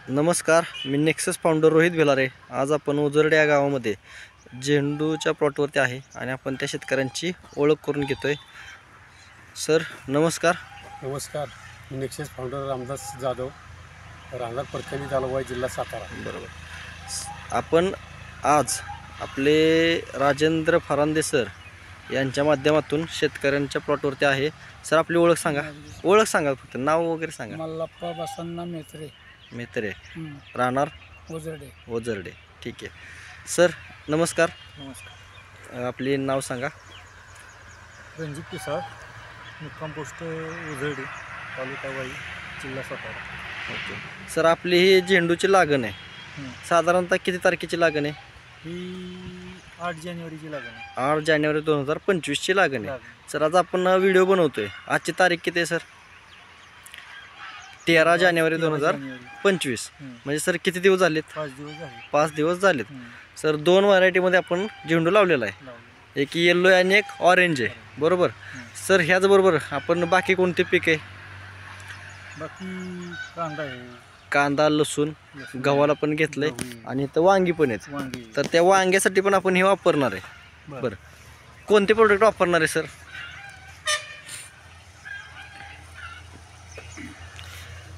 नमस्कार, मी nexus founder Rohit Bhilare. आज आपण उजरडे या गावामध्ये झेंडूच्या प्लॉटवरती आहे आणि आपण त्या शेतकऱ्यांची ओळख करून घेतोय. सर नमस्कार. नमस्कार, मी नेक्सस फाउंडर रामदास जाधव, राहणार परखणी तालुका, जिल्हा सातारा. बरोबर. आपण आज आपले राजेंद्र फरांदे सर यांच्या माध्यमातून शेतकऱ्यांच्या प्लॉटवरती आहे. सर आपली ओळख सांगा, फक्त नाव वगैरे सांगा. मल्लाप्पा बसन्ना मेत्रे, राहणार ओझरडे. ठीक आहे सर, नमस्कार. आपले नाव सांगा. रणजित पिसाळ, मुक्काम पोस्ट ओझरडे, तालुका वाई, जिल्हा सातारा. ओके सर, आपली ही झेंडूची लागण आहे. साधारणतः किती तारखेची लागण आहे? ही 8 जानेवारीची लागण आहे. 8 जानेवारी 2025ची लागण आहे. सर आज आपण व्हिडिओ बनवतोय. आजची तारीख किती आहे सर? 13 जानेवारी 2025. म्हणजे सर किती दिवस झालेत? 5 दिवस झालेत. सर 2 व्हरायटीमध्ये आपण झेंडू लावलेला आहे. एक येल्लो आहे आणि एक ऑरेंज आहे, बरोबर. सर ह्याचबरोबर आपण बाकी कोणते पीक आहे? बाकी कांदा आहे, कांदा, लसूण, गव्हाला पण घेतलंय आणि इथं वांगी पण आहेत. तर त्या वांग्यासाठी पण आपण हे वापरणार आहे. बरं, कोणते प्रोडक्ट वापरणार आहे सर?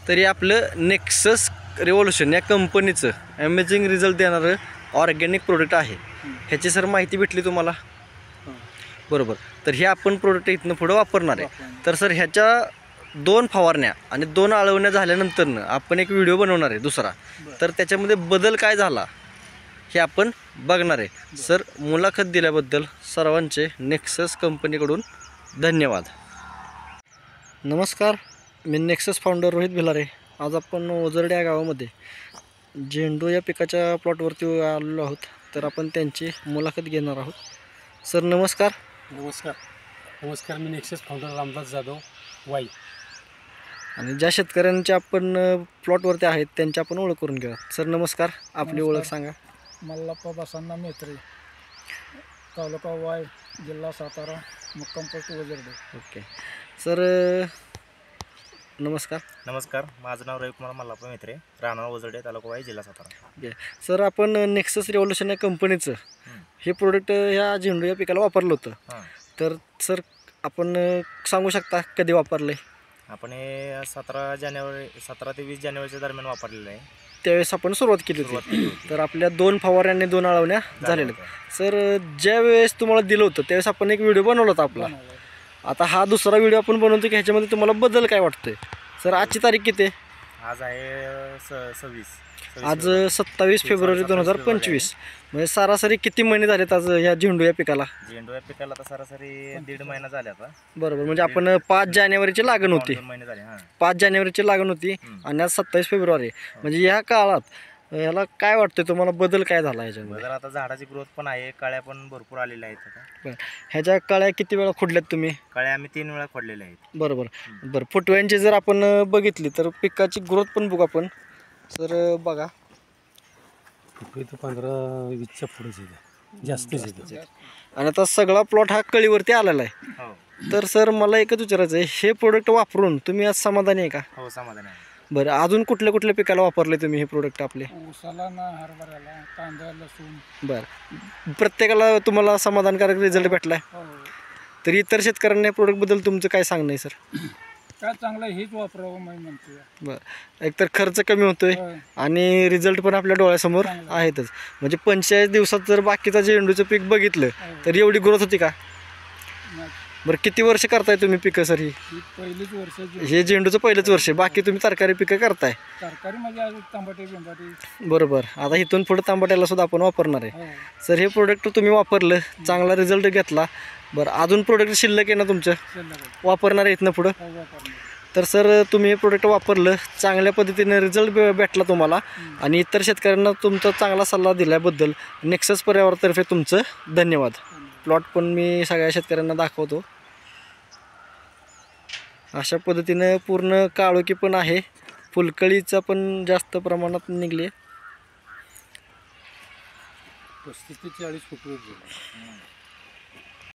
तरी आपलं नेक्सस रिव्होल्यूशन या कंपनीचं अमेझिंग रिझल्ट देणारं ऑर्गॅनिक प्रोडक्ट आहे. ह्याची सर माहिती भेटली तुम्हाला, बरोबर. तर हे आपण प्रोडक्ट इथनं पुढं वापरणार आहे. तर सर ह्याच्या 2 फवारण्या आणि 2 आळवण्या झाल्यानंतरनं आपण एक व्हिडिओ बनवणार आहे दुसरा. तर त्याच्यामध्ये बदल काय झाला हे आपण बघणार आहे. सर मुलाखत दिल्याबद्दल सर्वांचे नेक्सस कंपनीकडून धन्यवाद. नमस्कार, मी नेक्सस फाउंडर रोहित भिलारे. आज आपण ओझरडे या गावामध्ये झेंडू या पिकाच्या प्लॉटवरती आलेलो आहोत. तर आपण त्यांची मुलाखत घेणार आहोत. सर नमस्कार. नमस्कार, मी नेक्सस फाउंडर रामदास जाधव, वाई. आणि ज्या शेतकऱ्यांच्या आपण प्लॉटवरती आहेत त्यांची आपण ओळख करून घेऊया. सर नमस्कार, आपली ओळख सांगा. मल्लाप्पा बसन्ना मेत्रे, तालुका वाई, जिल्हा सातारा, मुक्काम पोस्ट ओझरडे. ओके सर नमस्कार. माझं नाव रविकुमार मल्लाप्पा मेत्रे, राहणार ओझरडे, तालुका वाई, जिल्हा सातारा. ओके सर, आपण नेक्सस रिव्होल्यूशन या कंपनीचं हे प्रोडक्ट ह्या झेंडू या पिकाला वापरलं होतं. तर सर आपण सांगू शकता कधी वापरलं आहे? आपण हे 17 ते 20 जानेवारीच्या दरम्यान वापरलेलं आहे. त्यावेळेस आपण सुरुवात केली होती. तर आपल्या 2 फवारण्या 2 आळवण्या झालेल्या. सर ज्या वेळेस तुम्हाला दिलं होतं त्यावेळेस आपण एक व्हिडिओ बनवला होता आपला. आता हा दुसरा व्हिडिओ आपण बनवतो की ह्याच्यामध्ये तुम्हाला बदल काय वाटतोय? सर आजची तारीख किती आहे? आज आहे 26. आज 27 फेब्रुवारी 2025. म्हणजे सरासरी किती महिने झालेत आज ह्या झेंडू या पिकाला? झेंडू या पिकाला आता सरासरी 1.5 महिना झाला आता. बरोबर. म्हणजे आपण 5 जानेवारीची लागण होती. 2 महिने झाले. 5 जानेवारीची लागण होती आणि आज 27 फेब्रुवारी. म्हणजे या काळात याला काय वाटतंय तुम्हाला, बदल काय झाला ह्याच्यामध्ये? आता झाडाची ग्रोथ पण आहे, कळ्या पण भरपूर आलेल्या आहेत आता. बरं, ह्याच्या कळ्या किती वेळा खोडल्यात तुम्ही? कळ्या आम्ही 3 वेळा खोडलेल्या आहेत. बरोबर. फुटव्यांची जर आपण बघितली तर पिकाची ग्रोथ पण बघू आपण. सर बघा, इथं 15-20च्या पुढेच जास्तच येते. आणि आता सगळा प्लॉट हा कळीवरती आलेला आहे. तर सर मला एकच विचारायचं आहे, हे प्रोडक्ट वापरून तुम्ही आज समाधानी आहे का? हो, समाधान आहे. बरं, अजून कुठल्या पिकाला वापरले तुम्ही हे प्रोडक्ट आपले? ऊसाला ना, हरभऱ्याला, कांदा, लसूण. बरं, प्रत्येकाला तुम्हाला समाधानकारक रिझल्ट भेटलाय? तर इतर शेतकऱ्यांना या प्रोडक्टबद्दल तुमचं काय सांगणं आहे सर? काय चांगलं हेच वापरावं मी म्हणतो. बरं, एकतर खर्च कमी होतोय आणि रिझल्ट पण आपल्या डोळ्यासमोर आहेतच. म्हणजे 45 दिवसात जर बाकीचं झेंडूचं पीक बघितलं तर एवढी ग्रोथ होती का? बरं, किती वर्ष करताय तुम्ही पिकं सर? ही पहिलीच वर्ष. हे झेंडूचं पहिलंच वर्ष. बाकी तुम्ही तरकारी पिकं करताय? तरकारी म्हणजे तांबटे बिंबाटे. बरोबर. आता इथून पुढे तांबट्याला सुद्धा आपण वापरणार आहे. सर हे प्रोडक्ट तुम्ही वापरलं, चांगला रिझल्ट घेतला. बरं, अजून प्रोडक्ट शिल्लक आहे ना तुमचं, वापरणार आहे इथनं पुढं? तर सर तुम्ही हे प्रोडक्ट वापरलं, चांगल्या पद्धतीने रिझल्ट भेटला तुम्हाला आणि इतर शेतकऱ्यांना तुमचा चांगला सल्ला दिल्याबद्दल नेक्सस पर्यावरणातर्फे तुमचं धन्यवाद. प्लॉट पण मी सगळ्या शेतकऱ्यांना दाखवतो. अशा पद्धतीनं पूर्ण काळोखी पण आहे, फुलकळीचा पण जास्त प्रमाणात निघली. 35 ते 40 फूट.